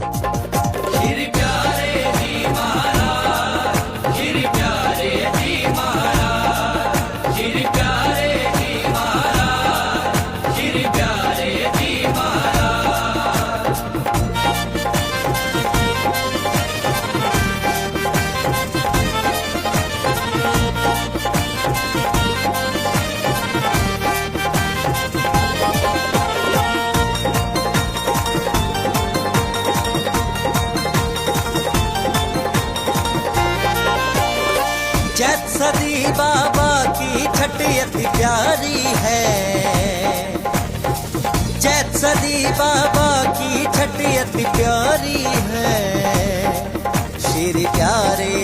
श्री प्यारे जी महाराज, श्री प्यारे जी महाराज, श्री प्यारे जी महाराज, श्री प्यारे जी महाराज। जैत सदी बाबा की छठी अति प्यारी है। जैत सदी बाबा की छठी अति प्यारी है। श्री प्यारे